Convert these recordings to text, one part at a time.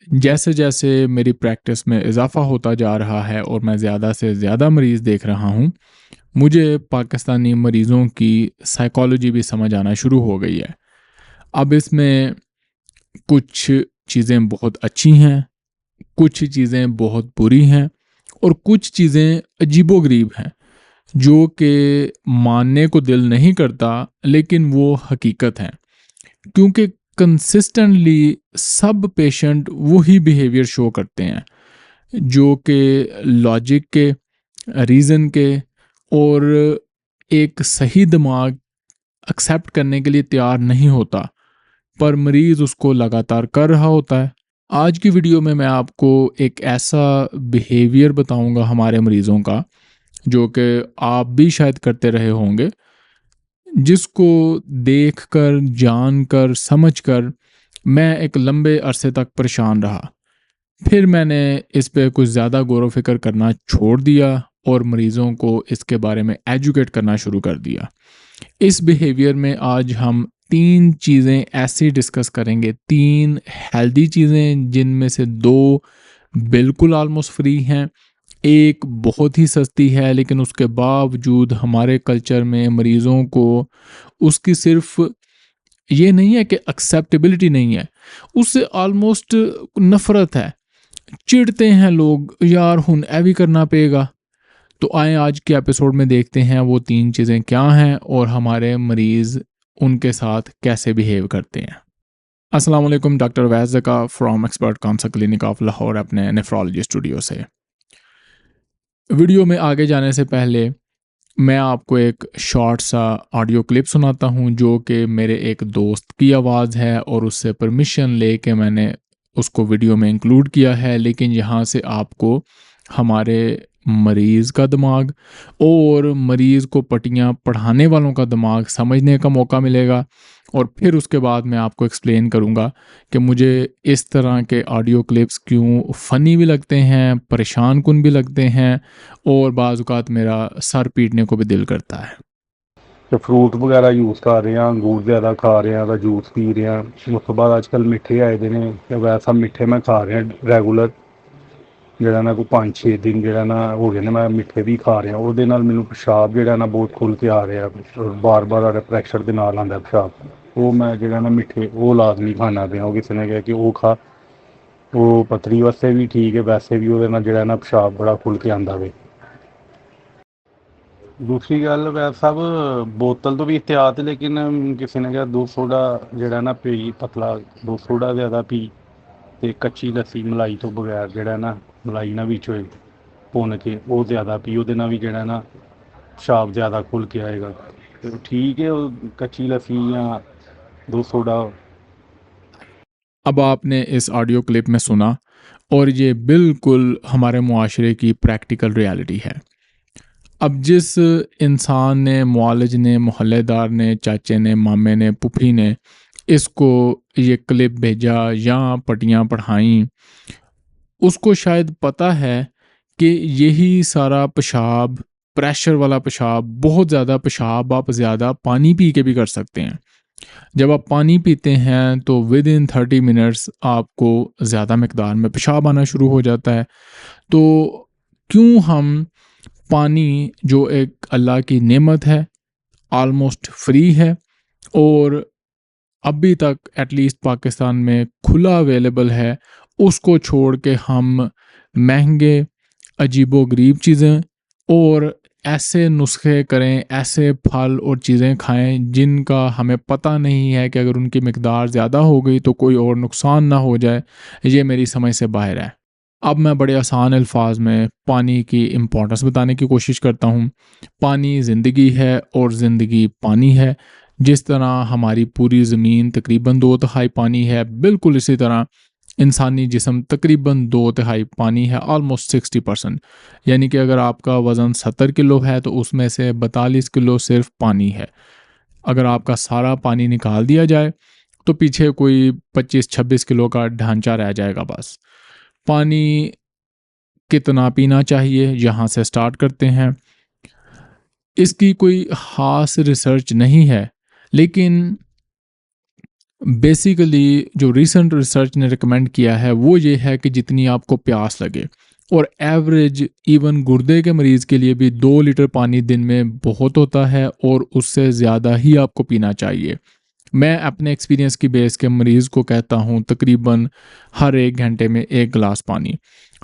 जैसे जैसे मेरी प्रैक्टिस में इजाफ़ा होता जा रहा है और मैं ज़्यादा से ज़्यादा मरीज़ देख रहा हूँ, मुझे पाकिस्तानी मरीज़ों की साइकोलॉजी भी समझ आना शुरू हो गई है। अब इसमें कुछ चीज़ें बहुत अच्छी हैं, कुछ चीज़ें बहुत बुरी हैं और कुछ चीज़ें अजीबो-गरीब हैं, जो कि मानने को दिल नहीं करता, लेकिन वो हकीकत हैं। क्योंकि कंसिस्टेंटली सब पेशेंट वही बिहेवियर शो करते हैं, जो कि लॉजिक के, रीज़न के और एक सही दिमाग एक्सेप्ट करने के लिए तैयार नहीं होता, पर मरीज़ उसको लगातार कर रहा होता है। आज की वीडियो में मैं आपको एक ऐसा बिहेवियर बताऊंगा हमारे मरीज़ों का, जो कि आप भी शायद करते रहे होंगे, जिसको देखकर, जानकर, समझकर मैं एक लंबे अरसे तक परेशान रहा। फिर मैंने इस पे कुछ ज़्यादा गौर-व-फ़िक्र करना छोड़ दिया और मरीज़ों को इसके बारे में एजुकेट करना शुरू कर दिया। इस बिहेवियर में आज हम 3 चीज़ें ऐसी डिस्कस करेंगे, 3 हेल्दी चीज़ें जिनमें से 2 बिल्कुल ऑलमोस्ट फ्री हैं, 1 बहुत ही सस्ती है लेकिन उसके बावजूद हमारे कल्चर में मरीज़ों को उसकी सिर्फ़ ये नहीं है कि एक्सेप्टेबिलिटी नहीं है, उससे ऑलमोस्ट नफ़रत है। चिढ़ते हैं लोग, यार हुन ए भी करना पेगा। तो आएँ आज के एपिसोड में देखते हैं वो 3 चीज़ें क्या हैं और हमारे मरीज़ उनके साथ कैसे बिहेव करते हैं। अस्सलाम वालेकुम, doctor Awais Zaka from expert counsel clinic of Lahore अपने नेफ्रोलॉजी स्टूडियो से। वीडियो में आगे जाने से पहले मैं आपको एक शॉर्ट सा ऑडियो क्लिप सुनाता हूँ, जो कि मेरे एक दोस्त की आवाज़ है और उससे परमिशन लेके मैंने उसको वीडियो में इंक्लूड किया है। लेकिन यहाँ से आपको हमारे मरीज़ का दिमाग और मरीज़ को पट्टियाँ पढ़ाने वालों का दिमाग समझने का मौका मिलेगा और फिर उसके बाद मैं आपको एक्सप्लेन करूँगा कि मुझे इस तरह के ऑडियो क्लिप्स क्यों फ़नी भी लगते हैं, परेशान कुन भी लगते हैं और बाज़ औक़ात मेरा सर पीटने को भी दिल करता है। ਤੇ ਫਰੂਟ ਵਗੈਰਾ ਯੂਜ਼ ਕਰ ਰਹੇ ਹਾਂ, ਅੰਗੂਰ ਜ਼ਿਆਦਾ ਖਾ ਰਹੇ ਹਾਂ ਤਾਂ ਜੂਸ ਪੀ ਰਹੇ ਹਾਂ। ਉਸ ਤੋਂ ਬਾਅਦ ਅੱਜ ਕੱਲ੍ਹ ਮਿੱਠੇ ਆਏ ਦੇ ਨੇ ਤੇ ਵੈਸਾ ਮਿੱਠੇ ਮੈਂ ਖਾ ਰਿਹਾ ਰੈਗੂਲਰ, ਜਿਹੜਾ ਨਾ ਕੋਈ 5-6 ਦਿਨ ਜਿਹੜਾ ਨਾ ਹੋ ਗਏ ਨੇ ਮੈਂ ਮਿੱਠੇ ਵੀ ਖਾ ਰਿਹਾ। ਉਹਦੇ ਨਾਲ ਮੈਨੂੰ ਪਿਸ਼ਾਬ ਜਿਹੜਾ ਨਾ ਬਹੁਤ ਖੁੱਲ੍ਹ ਕੇ ਆ ਰਿਹਾ, ਬਾਰ-ਬਾਰ ਆ ਰਿਹਾ, ਪ੍ਰੈਸ਼ਰ ਦੇ ਨਾਲ ਆਉਂਦਾ ਪਿਸ਼ਾਬ। ਉਹ ਮੈਂ ਜਿਹੜਾ ਨਾ ਮਿੱਠੇ ਉਹ ਲਾਜ਼ਮੀ ਖਾਣਾ ਪਿਆ। ਉਹ ਕਿਸੇ ਨੇ ਕਿਹਾ ਕਿ ਉਹ ਖਾ, ਉਹ ਪੱਥਰੀ ਵਾਸਤੇ ਵੀ ਠੀਕ ਹੈ, ਵੈਸੇ ਵੀ ਉਹਦੇ ਨਾਲ ਜਿਹੜਾ ਨਾ ਪਿਸ਼ਾਬ ਬੜਾ ਖੁੱਲ੍ਹ ਕੇ ਆਉਂਦਾ ਵੇ। दूसरी गल वैद साहब, बोतल तो भी एहतियात, लेकिन किसी ने कहा दूध सोडा जड़ा ना पी पतला, दूध सोडा ज़्यादा पी ते कच्ची लस्सी मलाई तो बगैर जड़ा ना मलाई ना बिच होए भुन के वो ज़्यादा पी, ਉਹਦੇ ਨਾਲ भी जड़ा ना पेशाब ज़्यादा खुल के आएगा। तो ठीक है, कच्ची लस्सी या दूध सोडा। अब आपने इस ऑडियो क्लिप में सुना और ये बिल्कुल हमारे मुआशरे की प्रैक्टिकल रियलिटी है। अब जिस इंसान ने, मुआलिज ने, मोहल्लेदार ने, चाचे ने, मामे ने, पुफी ने इसको ये क्लिप भेजा या पट्टियाँ पढ़ाईं, उसको शायद पता है कि यही सारा पेशाब, प्रेशर वाला पेशाब, बहुत ज़्यादा पेशाब आप ज़्यादा पानी पी के भी कर सकते हैं। जब आप पानी पीते हैं तो विद इन 30 मिनट्स आपको ज़्यादा मकदार में पेशाब आना शुरू हो जाता है। तो क्यों हम पानी, जो एक अल्लाह की नेमत है, ऑलमोस्ट फ्री है और अभी तक एटलीस्ट पाकिस्तान में खुला अवेलेबल है, उसको छोड़ के हम महंगे, अजीबो-गरीब चीज़ें और ऐसे नुस्खे करें, ऐसे फल और चीज़ें खाएँ जिनका हमें पता नहीं है कि अगर उनकी मिकदार ज़्यादा हो गई तो कोई और नुकसान ना हो जाए, ये मेरी समझ से बाहर है। अब मैं बड़े आसान अल्फाज में पानी की इम्पोर्टेंस बताने की कोशिश करता हूँ। पानी ज़िंदगी है और ज़िंदगी पानी है। जिस तरह हमारी पूरी ज़मीन तकरीबन 2/3 पानी है, बिल्कुल इसी तरह इंसानी जिस्म तकरीबन 2/3 पानी है, ऑलमोस्ट 60%। यानी कि अगर आपका वज़न 70 किलो है तो उसमें से 42 किलो सिर्फ पानी है। अगर आपका सारा पानी निकाल दिया जाए तो पीछे कोई 25-26 किलो का ढांचा रह जाएगा बस। पानी कितना पीना चाहिए, यहाँ से स्टार्ट करते हैं। इसकी कोई ख़ास रिसर्च नहीं है, लेकिन बेसिकली जो रीसेंट रिसर्च ने रिकमेंड किया है वो ये है कि जितनी आपको प्यास लगे, और एवरेज इवन गुर्दे के मरीज़ के लिए भी 2 लीटर पानी दिन में बहुत होता है और उससे ज़्यादा ही आपको पीना चाहिए। मैं अपने एक्सपीरियंस की बेस के मरीज़ को कहता हूँ तकरीबन हर 1 घंटे में 1 गिलास पानी।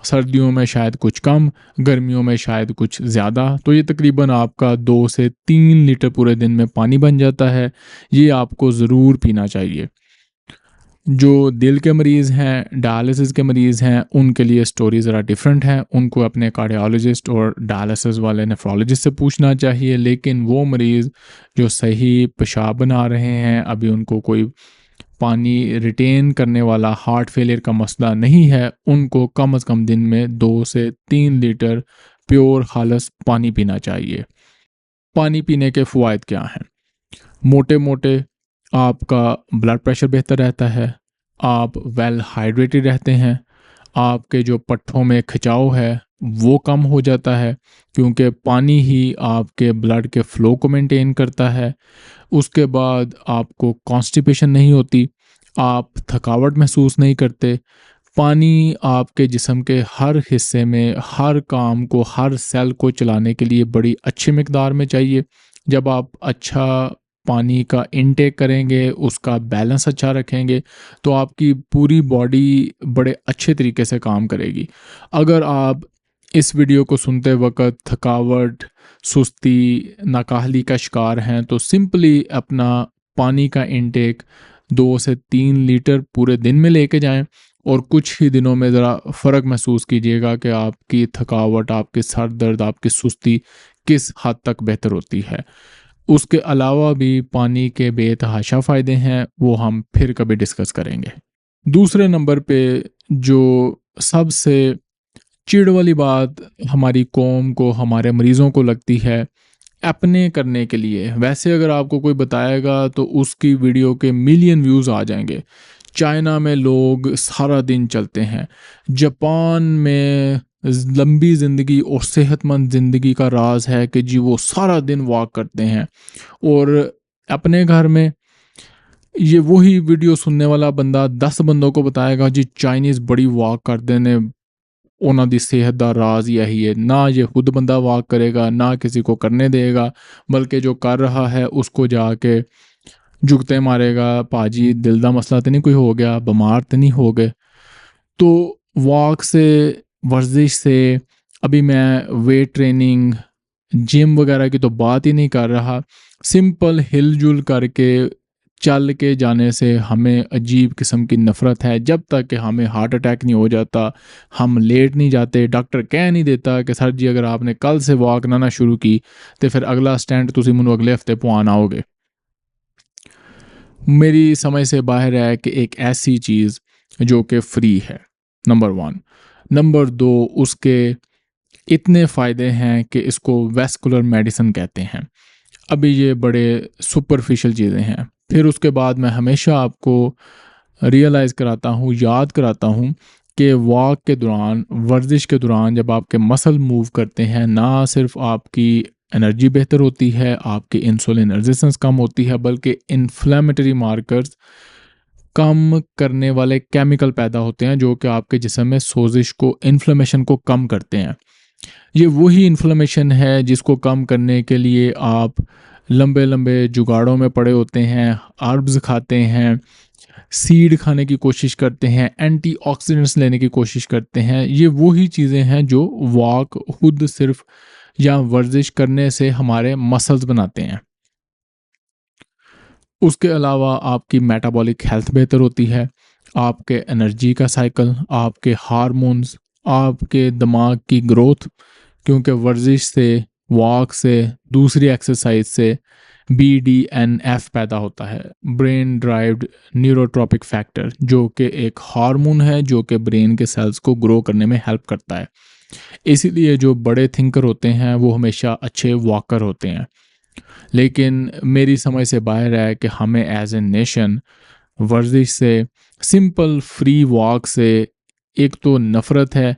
सर्दियों में शायद कुछ कम, गर्मियों में शायद कुछ ज़्यादा, तो ये तकरीबन आपका 2 से 3 लीटर पूरे दिन में पानी बन जाता है। ये आपको ज़रूर पीना चाहिए। जो दिल के मरीज़ हैं, डायलिसिस के मरीज़ हैं, उनके लिए स्टोरी ज़रा डिफरेंट है। उनको अपने कार्डियोलॉजिस्ट और डायलिसिस वाले नेफ्रोलॉजिस्ट से पूछना चाहिए। लेकिन वो मरीज़ जो सही पेशाब बना रहे हैं, अभी उनको कोई पानी रिटेन करने वाला हार्ट फेलियर का मसला नहीं है, उनको कम से कम दिन में 2 से 3 लीटर प्योर खालस पानी पीना चाहिए। पानी पीने के फ़वाइद क्या हैं? मोटे मोटे आपका ब्लड प्रेशर बेहतर रहता है, आप वेल हाइड्रेटेड रहते हैं, आपके जो पट्ठों में खिंचाव है वो कम हो जाता है, क्योंकि पानी ही आपके ब्लड के फ़्लो को मेंटेन करता है। उसके बाद आपको कॉन्स्टिपेशन नहीं होती, आप थकावट महसूस नहीं करते। पानी आपके जिस्म के हर हिस्से में हर काम को, हर सेल को चलाने के लिए बड़ी अच्छी मिकदार में चाहिए। जब आप अच्छा पानी का इनटेक करेंगे, उसका बैलेंस अच्छा रखेंगे, तो आपकी पूरी बॉडी बड़े अच्छे तरीके से काम करेगी। अगर आप इस वीडियो को सुनते वक़्त थकावट, सुस्ती, नाकाहली का शिकार हैं, तो सिंपली अपना पानी का इनटेक 2 से 3 लीटर पूरे दिन में लेके जाएँ, और कुछ ही दिनों में ज़रा फ़र्क महसूस कीजिएगा कि आपकी थकावट, आपके सर दर्द, आपकी सुस्ती किस हद तक बेहतर होती है। उसके अलावा भी पानी के बेतहाशा फ़ायदे हैं, वो हम फिर कभी डिस्कस करेंगे। दूसरे नंबर पे जो सबसे चिढ़ वाली बात हमारी कौम को, हमारे मरीज़ों को लगती है, अपने करने के लिए, वैसे अगर आपको कोई बताएगा तो उसकी वीडियो के मिलियन व्यूज़ आ जाएंगे। चाइना में लोग सारा दिन चलते हैं, जापान में लंबी ज़िंदगी और सेहतमंद ज़िंदगी का राज है कि जी वो सारा दिन वॉक करते हैं, और अपने घर में ये वही वीडियो सुनने वाला बंदा 10 बंदों को बताएगा जी चाइनीज़ बड़ी वॉक करते ने, ਉਹਨਾਂ ਦੀ सेहत ਦਾ राज यही है। ना ये खुद बंदा वॉक करेगा, ना किसी को करने देगा, बल्कि जो कर रहा है उसको जाके जुगते मारेगा, पाजी दिल का मसला तो नहीं कोई हो गया, बीमार तो नहीं हो गए। तो वॉक से, वर्जिश से, अभी मैं वेट ट्रेनिंग, जिम वगैरह की तो बात ही नहीं कर रहा, सिंपल हिलजुल करके चल के जाने से हमें अजीब किस्म की नफ़रत है। जब तक कि हमें हार्ट अटैक नहीं हो जाता, हम लेट नहीं जाते, डॉक्टर कह नहीं देता कि सर जी अगर आपने कल से वॉक ना शुरू की तो फिर अगला स्टैंड तुसी मैनू अगले हफ्ते पहुँचान आओगे। मेरी समझ से बाहर है कि एक ऐसी चीज़ जो कि फ्री है, नंबर 1। नंबर 2, उसके इतने फ़ायदे हैं कि इसको वैस्कुलर मेडिसिन कहते हैं। अभी ये बड़े सुपरफिशियल चीज़ें हैं। फिर उसके बाद मैं हमेशा आपको रियलाइज़ कराता हूँ, याद कराता हूँ कि वॉक के दौरान, वर्जिश के दौरान जब आपके मसल मूव करते हैं, ना सिर्फ आपकी एनर्जी बेहतर होती है, आपकी इंसुलिन रेजिस्टेंस कम होती है, बल्कि इन्फ्लेमेटरी मार्कर्स कम करने वाले केमिकल पैदा होते हैं जो कि आपके जिस्म में सोजिश को, इन्फ्लेमेशन को कम करते हैं। ये वही इन्फ्लेमेशन है जिसको कम करने के लिए आप लंबे लंबे जुगाड़ों में पड़े होते हैं, अर्ब्स खाते हैं, सीड खाने की कोशिश करते हैं, एंटीऑक्सीडेंट्स लेने की कोशिश करते हैं। ये वही चीज़ें हैं जो वॉक खुद सिर्फ या वर्जिश करने से हमारे मसल्स बनाते हैं। उसके अलावा आपकी मेटाबॉलिक हेल्थ बेहतर होती है, आपके एनर्जी का साइकिल, आपके हार्मोन्स, आपके दिमाग की ग्रोथ, क्योंकि वर्जिश से, वॉक से, दूसरी एक्सरसाइज से BDNF पैदा होता है, ब्रेन ड्राइव्ड न्यूरोट्रॉपिक फैक्टर, जो कि एक हार्मोन है जो कि ब्रेन के सेल्स को ग्रो करने में हेल्प करता है। इसीलिए जो बड़े थिंकर होते हैं वो हमेशा अच्छे वॉकर होते हैं। लेकिन मेरी समझ से बाहर है कि हमें एज ए नेशन वर्जिश से, सिंपल फ्री वॉक से एक तो नफ़रत है,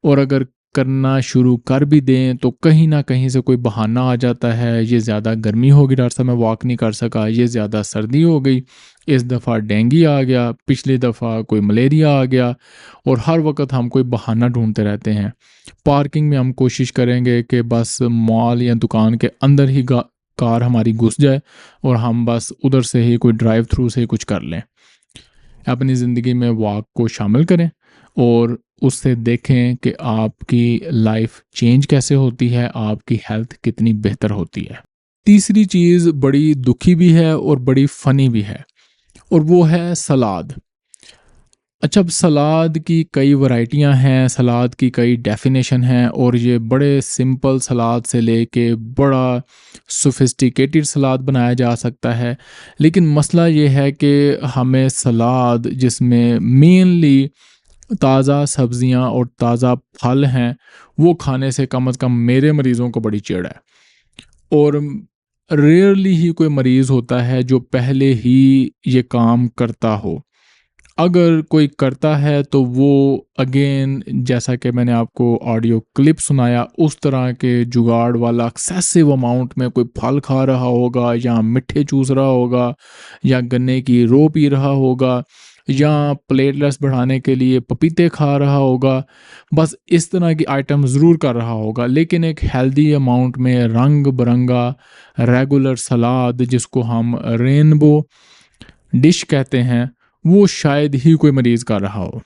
और अगर करना शुरू कर भी दें तो कहीं ना कहीं से कोई बहाना आ जाता है, ये ज़्यादा गर्मी होगी डॉक्टर साहब मैं वॉक नहीं कर सका, ये ज़्यादा सर्दी हो गई, इस दफ़ा डेंगू आ गया, पिछली दफ़ा कोई मलेरिया आ गया, और हर वक्त हम कोई बहाना ढूंढते रहते हैं। पार्किंग में हम कोशिश करेंगे कि बस मॉल या दुकान के अंदर ही कार हमारी घुस जाए और हम बस उधर से ही कोई ड्राइव थ्रू से ही कुछ कर लें। अपनी ज़िंदगी में वॉक को शामिल करें और उससे देखें कि आपकी लाइफ चेंज कैसे होती है, आपकी हेल्थ कितनी बेहतर होती है। तीसरी चीज़ बड़ी दुखी भी है और बड़ी फ़नी भी है, और वो है सलाद। अच्छा, अब सलाद की कई वैरायटियां हैं, सलाद की कई डेफिनेशन हैं, और ये बड़े सिंपल सलाद से लेके बड़ा सोफिस्टिकेटेड सलाद बनाया जा सकता है। लेकिन मसला ये है कि हमें सलाद जिसमें मेनली ताज़ा सब्जियां और ताज़ा फल हैं वो खाने से कम मेरे मरीज़ों को बड़ी चिढ़ है। और रेयरली ही कोई मरीज़ होता है जो पहले ही ये काम करता हो। अगर कोई करता है तो वो अगेन, जैसा कि मैंने आपको ऑडियो क्लिप सुनाया, उस तरह के जुगाड़ वाला एक्सेसिव अमाउंट में कोई फल खा रहा होगा, या मिठे चूस रहा होगा, या गन्ने की रो पी रहा होगा, या प्लेटलेट्स बढ़ाने के लिए पपीते खा रहा होगा। बस इस तरह की आइटम ज़रूर कर रहा होगा, लेकिन एक हेल्दी अमाउंट में रंग बिरंगा रेगुलर सलाद, जिसको हम रेनबो डिश कहते हैं, वो शायद ही कोई मरीज़ कर रहा हो।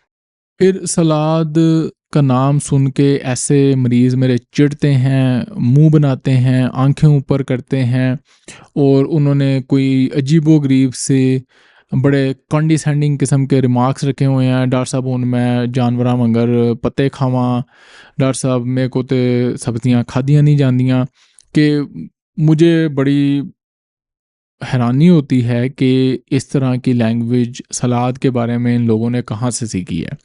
फिर सलाद का नाम सुन के ऐसे मरीज़ मेरे चिढ़ते हैं, मुंह बनाते हैं, आंखें ऊपर करते हैं, और उन्होंने कोई अजीबो-गरीब से बड़े कॉन्डिसेंडिंग किस्म के रिमार्क्स रखे हुए हैं। डॉक्टर साहब हुण मैं जानवरां वांगर पत्ते खावां, डॉक्टर साहब मेरे को ते सब्जियां खादियां नहीं जांदियां। कि मुझे बड़ी हैरानी होती है कि इस तरह की लैंग्वेज सलाद के बारे में इन लोगों ने कहाँ से सीखी है।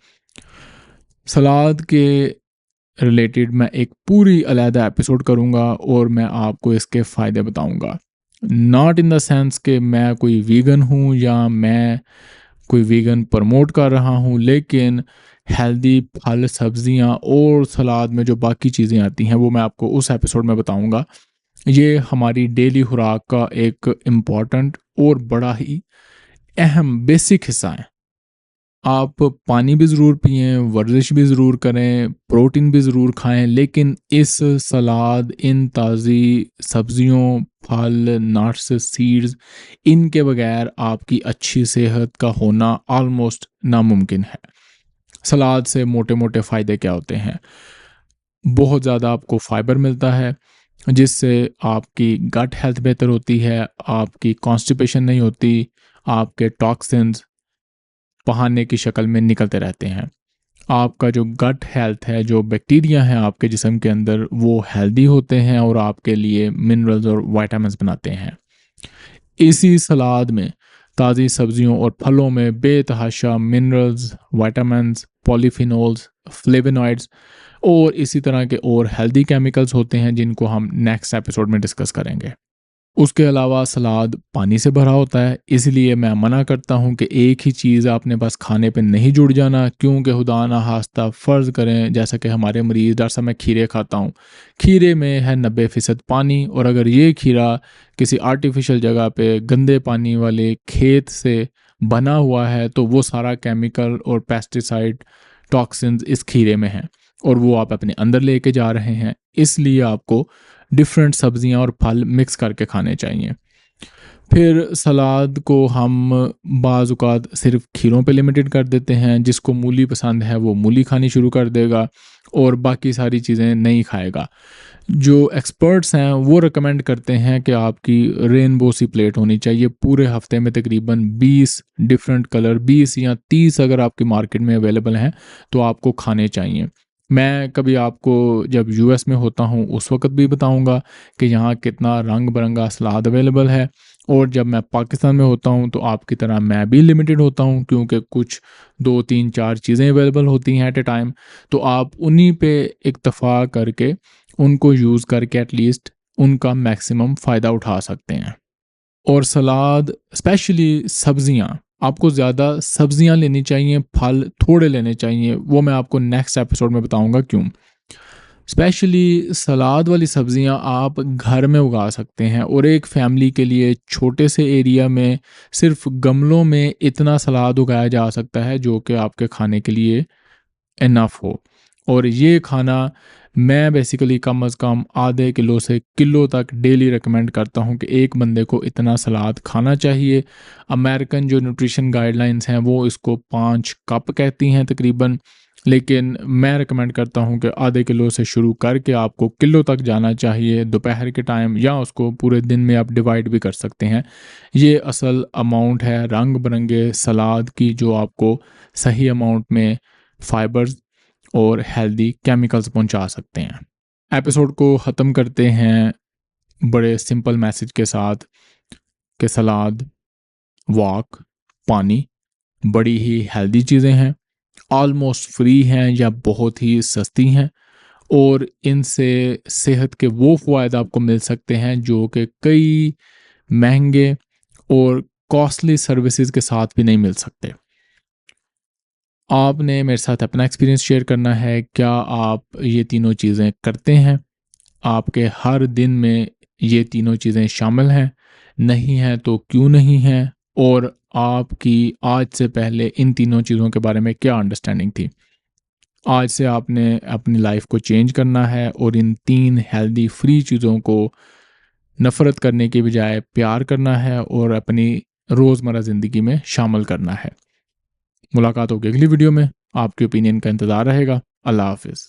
सलाद के रिलेटेड मैं एक पूरी अलहदा एपिसोड करूँगा और मैं आपको इसके फ़ायदे बताऊँगा। नॉट इन द सेंस कि मैं कोई वीगन हूँ या मैं कोई वीगन प्रमोट कर रहा हूँ, लेकिन हेल्दी फल, सब्जियाँ और सलाद में जो बाकी चीज़ें आती हैं वो मैं आपको उस एपिसोड में बताऊँगा। ये हमारी डेली खुराक का एक इम्पॉर्टेंट और बड़ा ही अहम बेसिक हिस्सा है। आप पानी भी ज़रूर पिएं, वर्जिश भी ज़रूर करें, प्रोटीन भी ज़रूर खाएं, लेकिन इस सलाद, इन ताज़ी सब्जियों, फल, नट्स, सीड्स, इनके बगैर आपकी अच्छी सेहत का होना ऑलमोस्ट नामुमकिन है। सलाद से मोटे मोटे फ़ायदे क्या होते हैं? बहुत ज़्यादा आपको फाइबर मिलता है, जिससे आपकी गट हेल्थ बेहतर होती है, आपकी कॉन्स्टिपेशन नहीं होती, आपके टॉक्सिन्स बहाने की शक्ल में निकलते रहते हैं। आपका जो गट हेल्थ है, जो बैक्टीरिया हैं आपके जिस्म के अंदर, वो हेल्दी होते हैं और आपके लिए मिनरल्स और विटामिन्स बनाते हैं। इसी सलाद में, ताज़ी सब्जियों और फलों में बेतहाशा मिनरल्स, विटामिन्स, पॉलीफिनोल्स, फ्लेवोनॉइड्स और इसी तरह के और हेल्दी केमिकल्स होते हैं, जिनको हम नेक्स्ट एपिसोड में डिस्कस करेंगे। उसके अलावा सलाद पानी से भरा होता है, इसलिए मैं मना करता हूँ कि एक ही चीज़ आपने बस खाने पे नहीं जुड़ जाना, क्योंकि खुदा ना खास्ता फ़र्ज़ करें, जैसा कि हमारे मरीज़, डॉक्टर साहब मैं खीरे खाता हूँ, खीरे में है 90% पानी, और अगर ये खीरा किसी आर्टिफिशियल जगह पे गंदे पानी वाले खेत से बना हुआ है, तो वो सारा केमिकल और पेस्टिसाइड टॉक्सिन्स इस खीरे में हैं, और वो आप अपने अंदर लेके जा रहे हैं। इसलिए आपको डिफरेंट सब्जियां और फल मिक्स करके खाने चाहिए। फिर सलाद को हम बाज़ औक़ात सिर्फ खीरों पे लिमिटेड कर देते हैं, जिसको मूली पसंद है वो मूली खानी शुरू कर देगा और बाकी सारी चीज़ें नहीं खाएगा। जो एक्सपर्ट्स हैं वो रिकमेंड करते हैं कि आपकी रेनबो सी प्लेट होनी चाहिए, पूरे हफ्ते में तकरीबन 20 डिफरेंट कलर, 20 या 30 अगर आपकी मार्केट में अवेलेबल हैं तो आपको खाने चाहिए। मैं कभी आपको जब यूएस में होता हूँ उस वक्त भी बताऊँगा कि यहाँ कितना रंग बिरंगा सलाद अवेलेबल है, और जब मैं पाकिस्तान में होता हूँ तो आपकी तरह मैं भी लिमिटेड होता हूँ, क्योंकि कुछ 2 3 4 चीज़ें अवेलेबल होती हैं एट ए टाइम। तो आप उन्हीं पे इक्तफ़ा करके उनको यूज़ करके एटलीस्ट उनका मैक्सिमम फ़ायदा उठा सकते हैं। और सलाद स्पेशली सब्जियां, आपको ज़्यादा सब्जियां लेनी चाहिए, फल थोड़े लेने चाहिए। वो मैं आपको नेक्स्ट एपिसोड में बताऊंगा क्यों। स्पेशली सलाद वाली सब्जियां आप घर में उगा सकते हैं और एक फैमिली के लिए छोटे से एरिया में सिर्फ गमलों में इतना सलाद उगाया जा सकता है जो कि आपके खाने के लिए इनफ हो। और ये खाना मैं बेसिकली कम अज़ कम आधे किलो से किलो तक डेली रिकमेंड करता हूँ कि एक बंदे को इतना सलाद खाना चाहिए। अमेरिकन जो न्यूट्रिशन गाइडलाइंस हैं वो इसको 5 कप कहती हैं तकरीबन, लेकिन मैं रिकमेंड करता हूँ कि आधे किलो से शुरू करके आपको किलो तक जाना चाहिए दोपहर के टाइम, या उसको पूरे दिन में आप डिवाइड भी कर सकते हैं। ये असल अमाउंट है रंग बिरंगे सलाद की जो आपको सही अमाउंट में फाइबर्स और हेल्दी केमिकल्स पहुंचा सकते हैं। एपिसोड को ख़त्म करते हैं बड़े सिंपल मैसेज के साथ कि सलाद, वॉक, पानी बड़ी ही हेल्दी चीज़ें हैं, ऑलमोस्ट फ्री हैं या बहुत ही सस्ती हैं, और इनसे सेहत के वो फ़वाद आपको मिल सकते हैं जो कि कई महंगे और कॉस्टली सर्विसेज के साथ भी नहीं मिल सकते। आपने मेरे साथ अपना एक्सपीरियंस शेयर करना है, क्या आप ये तीनों चीज़ें करते हैं? आपके हर दिन में ये तीनों चीज़ें शामिल हैं? नहीं हैं तो क्यों नहीं हैं? और आपकी आज से पहले इन तीनों चीज़ों के बारे में क्या अंडरस्टैंडिंग थी? आज से आपने अपनी लाइफ को चेंज करना है और इन 3 हेल्दी फ्री चीज़ों को नफ़रत करने के बजाय प्यार करना है और अपनी रोज़मर्रा ज़िंदगी में शामिल करना है। मुलाकात होगी अगली वीडियो में। आपके ओपिनियन का इंतज़ार रहेगा। अल्लाह हाफ़िज़।